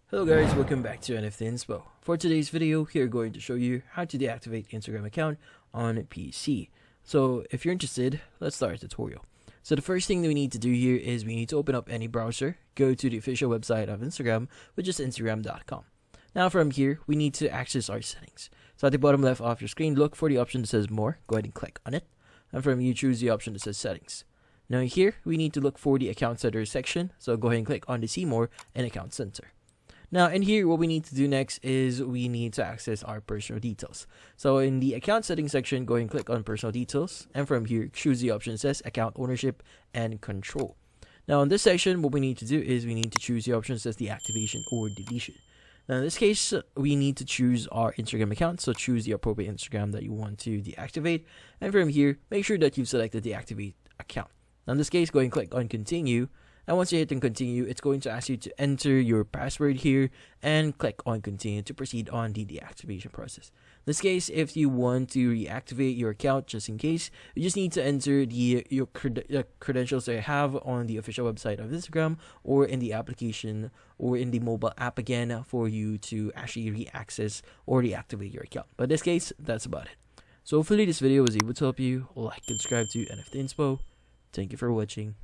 Hello guys, welcome back to NFT Inspo. For today's video, we're going to show you how to deactivate Instagram account on PC. So if you're interested, let's start a tutorial. So the first thing that we need to do here is we need to open up any browser, go to the official website of Instagram, which is instagram.com. Now from here, we need to access our settings. So at the bottom left of your screen, look for the option that says more, go ahead and click on it. And from here, choose the option that says settings. Now here, we need to look for the account settings section, so go ahead and click on the see more and account center. Now in here, what we need to do next is we need to access our personal details. So in the account settings section, go ahead and click on personal details. And from here, choose the option that says account ownership and control. Now in this section, what we need to do is we need to choose the option that says deactivation or deletion. Now in this case, we need to choose our Instagram account. So choose the appropriate Instagram that you want to deactivate. And from here, make sure that you've selected the deactivate account. Now in this case, go ahead and click on continue. And once you hit on continue, it's going to ask you to enter your password here and click on continue to proceed on the deactivation process. In this case, if you want to reactivate your account just in case, you just need to enter your credentials that you have on the official website of Instagram or in the application or in the mobile app again for you to actually re-access or reactivate your account. But in this case, that's about it. So hopefully this video was able to help you. Like and subscribe to NFT Inspo. Thank you for watching.